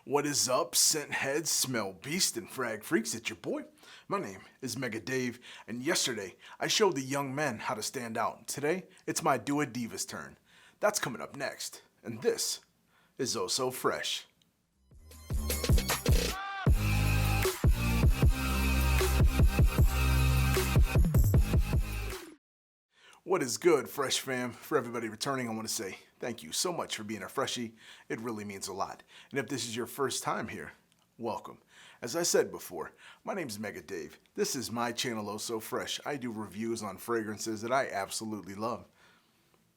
What is up, scent heads, smell beast, and frag freaks? It's your boy. My name is Mega Dave, and yesterday I showed the young men how to stand out. Today, it's my Dua Diva's turn. That's coming up next, and this is Oh So Fraiche. What is good, Fresh fam? For everybody returning, I want to say thank you so much for being a freshie. It really means a lot. And if this is your first time here, welcome. As I said before, my name is Mega Dave. This is my channel, Oh So Fraiche. I do reviews on fragrances that I absolutely love.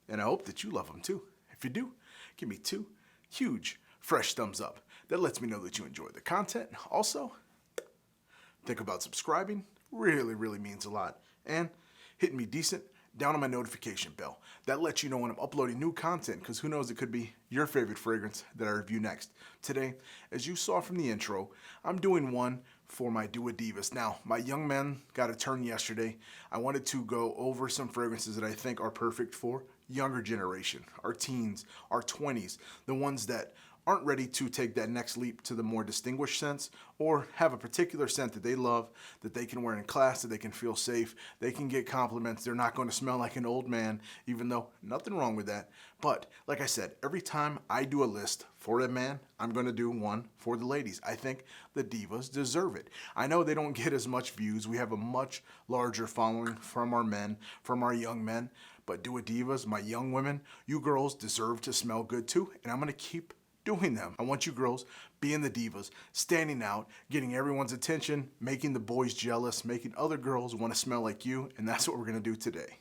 And I hope that you love them too. If you do, give me 2 huge, fresh thumbs up. That lets me know that you enjoy the content. Also, think about subscribing. Really means a lot. And hitting me decent down on my notification bell. That lets you know when I'm uploading new content, because who knows, it could be your favorite fragrance that I review next. Today, as you saw from the intro, I'm doing one for my Dua Divas. Now, my young men got a turn yesterday. I wanted to go over some fragrances that I think are perfect for younger generation, our teens, our 20s, the ones that aren't ready to take that next leap to the more distinguished scents, or have a particular scent that they love, that they can wear in class, that they can feel safe, they can get compliments, they're not going to smell like an old man, even though nothing wrong with that. But like I said, every time I do a list for a man, I'm going to do one for the ladies. I think the divas deserve it. I know they don't get as much views. We have a much larger following from our men, from our young men, but Dua Divas, my young women, you girls deserve to smell good too, and I'm going to keep doing them. I want you girls being the divas, standing out, getting everyone's attention, making the boys jealous, making other girls want to smell like you, and that's what we're going to do today.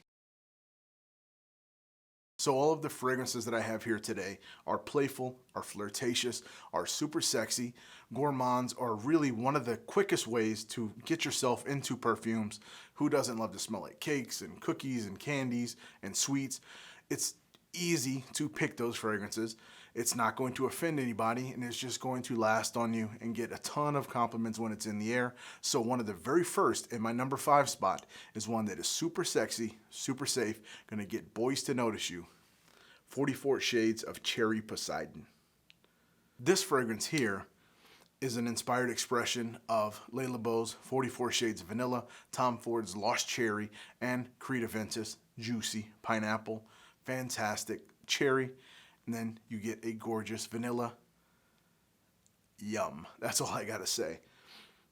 So all of the fragrances that I have here today are playful, are flirtatious, are super sexy. Gourmands are really one of the quickest ways to get yourself into perfumes. Who doesn't love to smell like cakes and cookies and candies and sweets? It's easy to pick those fragrances. It's not going to offend anybody, and it's just going to last on you and get a ton of compliments when it's in the air. So one of the very first in my number 5 spot is one that is super sexy, super safe, gonna get boys to notice you. 44 Shades of Cherry Poseidon. This fragrance here is an inspired expression of Labo's 44 Shades of Vanilla, Tom Ford's Lost Cherry, and Creed Aventus Juicy Pineapple. Fantastic cherry, and then you get a gorgeous vanilla. Yum. That's all I gotta say.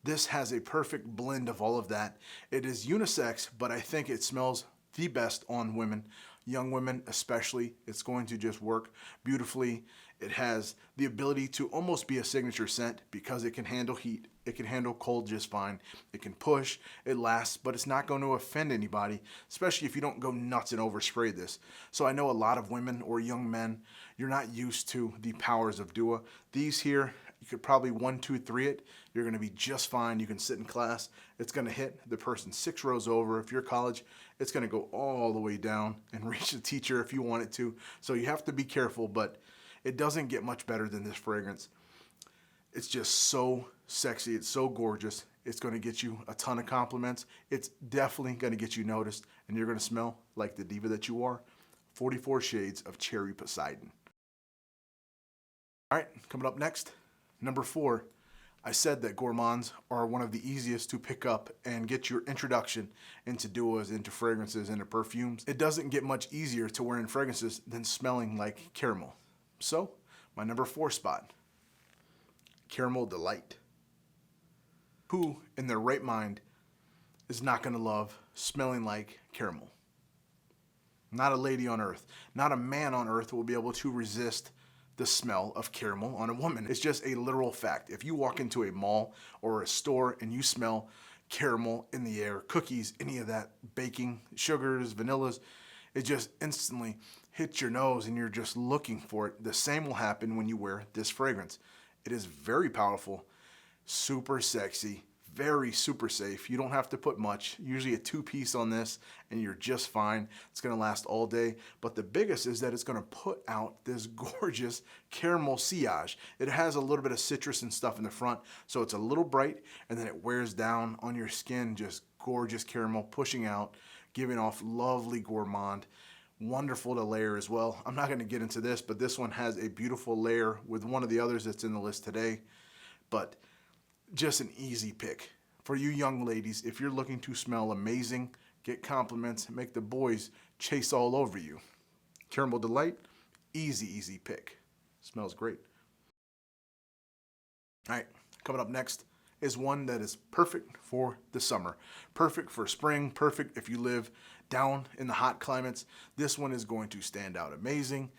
This has a perfect blend of all of that. It is unisex, but I think it smells the best on women, young women especially. It's going to just work beautifully. It has the ability to almost be a signature scent because it can handle heat, it can handle cold just fine, it can push, it lasts, but it's not going to offend anybody, especially if you don't go nuts and overspray this. So I know a lot of women or young men, you're not used to the powers of Dua. These here, you could probably 1, 2, 3 it. You're going to be just fine. You can sit in class. It's going to hit the person 6 rows over. If you're college, it's going to go all the way down and reach the teacher if you want it to. So you have to be careful, but it doesn't get much better than this fragrance. It's just so sexy. It's so gorgeous. It's going to get you a ton of compliments. It's definitely going to get you noticed, and you're going to smell like the diva that you are. 44 Shades of Cherry Poseidon. All right, coming up next, number 4. I said that Gourmands are one of the easiest to pick up and get your introduction into Duas, into fragrances, into perfumes. It doesn't get much easier to wear in fragrances than smelling like caramel. So, my number 4 spot, Caramel Delight. Who in their right mind is not going to love smelling like caramel? Not a lady on earth, not a man on earth will be able to resist the smell of caramel on a woman. It's just a literal fact. If you walk into a mall or a store and you smell caramel in the air, cookies, any of that, baking, sugars, vanillas, it just instantly hits your nose and you're just looking for it. The same will happen when you wear this fragrance. It is very powerful, super sexy, very super safe. You don't have to put much, usually a 2-piece on this and you're just fine. It's gonna last all day. But the biggest is that it's gonna put out this gorgeous caramel sillage. It has a little bit of citrus and stuff in the front, so it's a little bright and then it wears down on your skin, just gorgeous caramel pushing out, giving off lovely gourmand. Wonderful to layer as well. I'm not going to get into this, but this one has a beautiful layer with one of the others that's in the list today. But just an easy pick. For you young ladies, if you're looking to smell amazing, get compliments, make the boys chase all over you. Caramel Delight, easy pick. Smells great. All right, coming up next is one that is perfect for the summer. Perfect for spring, perfect if you live down in the hot climates. This one is going to stand out amazing.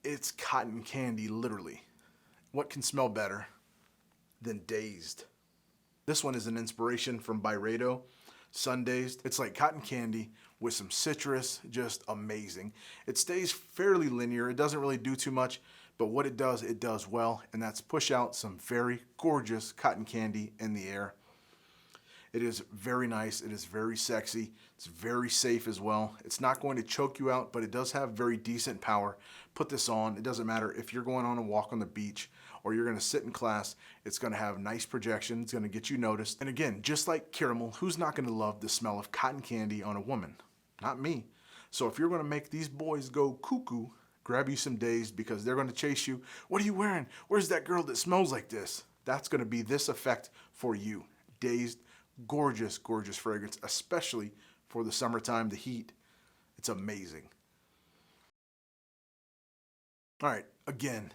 It's cotton candy, literally. What can smell better than Dazed? This one is an inspiration from Byredo, Sun Dazed. It's like cotton candy with some citrus, just amazing. It stays fairly linear. It doesn't really do too much, but what it does well, and that's push out some very gorgeous cotton candy in the air. It is very nice. It is very sexy. It's very safe as well. It's not going to choke you out, but it does have very decent power. Put this on. It doesn't matter if you're going on a walk on the beach or you're going to sit in class. It's going to have nice projection. It's going to get you noticed. And again, just like caramel, who's not going to love the smell of cotton candy on a woman? Not me. So if you're going to make these boys go cuckoo, grab you some Dazed because they're going to chase you. What are you wearing? Where's that girl that smells like this? That's going to be this effect for you. Dazed, gorgeous fragrance, especially for the summertime, the heat. It's amazing. All right, again,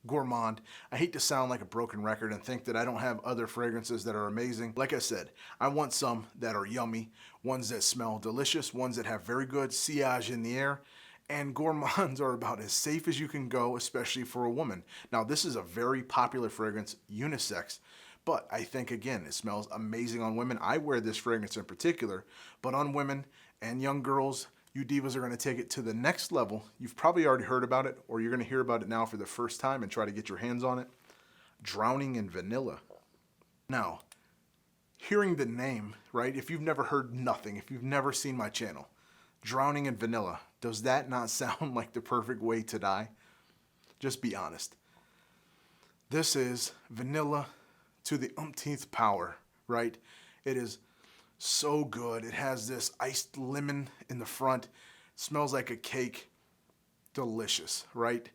Gourmand. I hate to sound like a broken record and think that I don't have other fragrances that are amazing. Like I said, I want some that are yummy, ones that smell delicious, ones that have very good sillage in the air, and Gourmands are about as safe as you can go, especially for a woman. Now, this is a very popular fragrance, unisex, but I think, again, it smells amazing on women. I wear this fragrance in particular, but on women and young girls, you divas are going to take it to the next level. You've probably already heard about it, or you're going to hear about it now for the first time and try to get your hands on it. Drowning in Vanilla. Now, hearing the name, right, if you've never heard nothing, if you've never seen my channel, Drowning in Vanilla, does that not sound like the perfect way to die? Just be honest. This is vanilla to the umpteenth power, right? It is so good. It has this iced lemon in the front. Smells like a cake. Delicious, right?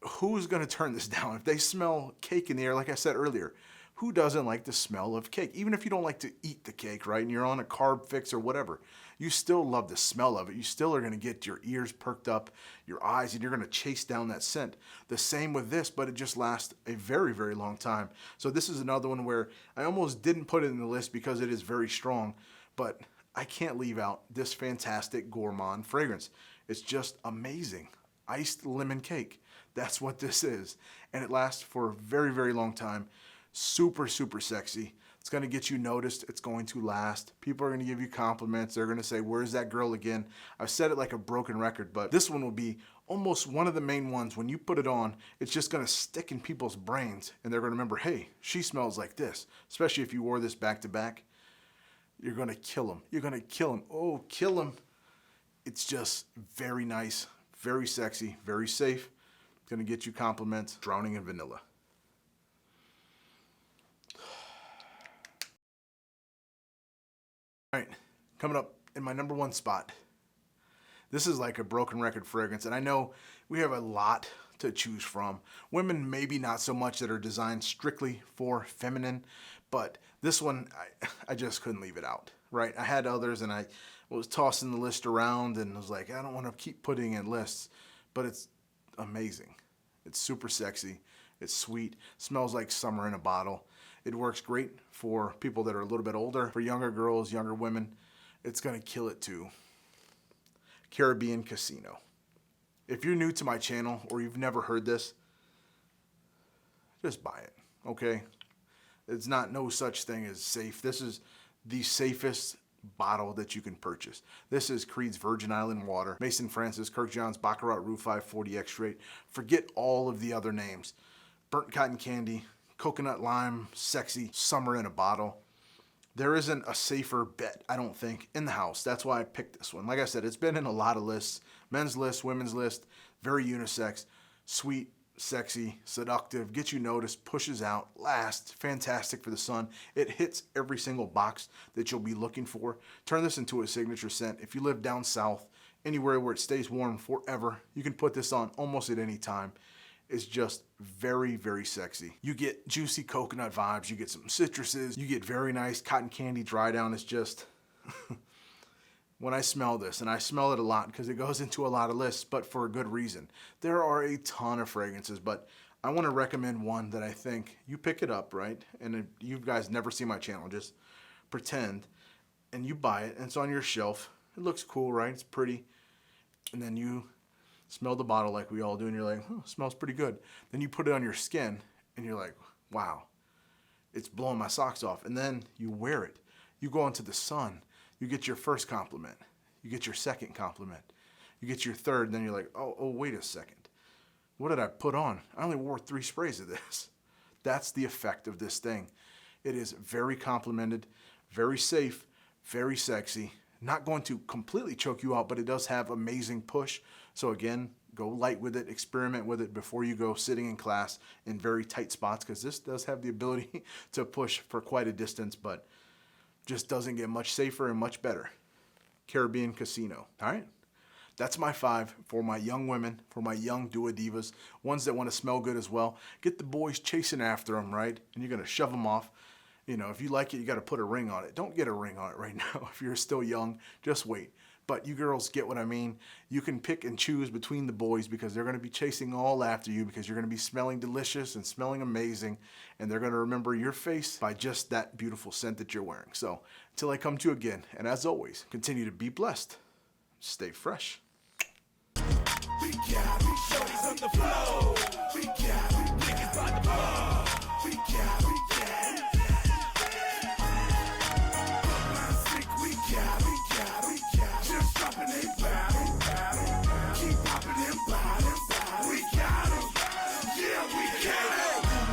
Who's going to turn this down? If they smell cake in the air, like I said earlier, who doesn't like the smell of cake? Even if you don't like to eat the cake, right, and you're on a carb fix or whatever, you still love the smell of it. You still are going to get your ears perked up, your eyes, and you're going to chase down that scent. The same with this, but it just lasts a very long time. So this is another one where I almost didn't put it in the list because it is very strong, but I can't leave out this fantastic Gourmand fragrance. It's just amazing. Iced lemon cake. That's what this is. And it lasts for a very long time. Super sexy. It's going to get you noticed. It's going to last. People are going to give you compliments. They're going to say, where's that girl again? I've said it like a broken record, but this one will be almost one of the main ones. When you put it on, it's just going to stick in people's brains, and they're going to remember, hey, she smells like this. Especially if you wore this back to back. You're going to kill them. You're going to kill them. Oh, kill them. It's just very nice, very sexy, very safe. It's going to get you compliments. Drowning in Vanilla. All right, coming up in my number one spot. This is like a broken record fragrance, and I know we have a lot to choose from. Women maybe not so much that are designed strictly for feminine, but this one, I just couldn't leave it out, right? I had others, and I was tossing the list around and was like, I don't want to keep putting in lists, but it's amazing. It's super sexy. It's sweet. Smells like summer in a bottle. It works great for people that are a little bit older. For younger girls, younger women, it's going to kill it too. Caribbean Casino. If you're new to my channel or you've never heard this, just buy it, okay? It's not no such thing as safe. This is the safest bottle that you can purchase. This is Creed's Virgin Island Water, Mason Francis, Kirk John's Baccarat Rue 540 extrait. Forget all of the other names. Burnt cotton candy, coconut lime, sexy, summer in a bottle. There isn't a safer bet, I don't think, in the house. That's why I picked this one. Like I said, it's been in a lot of lists. Men's list, women's list, very unisex, sweet, sexy, seductive, gets you noticed, pushes out, lasts, fantastic for the sun. It hits every single box that you'll be looking for. Turn this into a signature scent. If you live down south anywhere where it stays warm forever. You can put this on almost at any time. It's just very, very sexy. You get juicy coconut vibes, you get some citruses, you get very nice cotton candy dry down. It's just, when I smell this, and I smell it a lot because it goes into a lot of lists, but for a good reason. There are a ton of fragrances, but I want to recommend one that I think you pick it up, right? And if you guys never see my channel, just pretend, and you buy it, and it's on your shelf. It looks cool, right? It's pretty. And then you smell the bottle like we all do, and you're like, oh, it smells pretty good. Then you put it on your skin, and you're like, wow, it's blowing my socks off. And then you wear it. You go into the sun. You get your first compliment. You get your second compliment. You get your third, and then you're like, oh, wait a second. What did I put on? I only wore 3 sprays of this. That's the effect of this thing. It is very complimented, very safe, very sexy. Not going to completely choke you out, but it does have amazing push. So again, go light with it, experiment with it before you go sitting in class in very tight spots, because this does have the ability to push for quite a distance, but just doesn't get much safer and much better. Caribbean Casino. All right? That's my 5 for my young women, for my young Dua Divas, ones that want to smell good as well. Get the boys chasing after them, right? And you're going to shove them off. You know, if you like it, you got to put a ring on it. Don't get a ring on it right now. If you're still young, just wait. But you girls get what I mean. You can pick and choose between the boys because they're going to be chasing all after you because you're going to be smelling delicious and smelling amazing. And they're going to remember your face by just that beautiful scent that you're wearing. So until I come to you again, and as always, continue to be blessed. Stay fresh. We got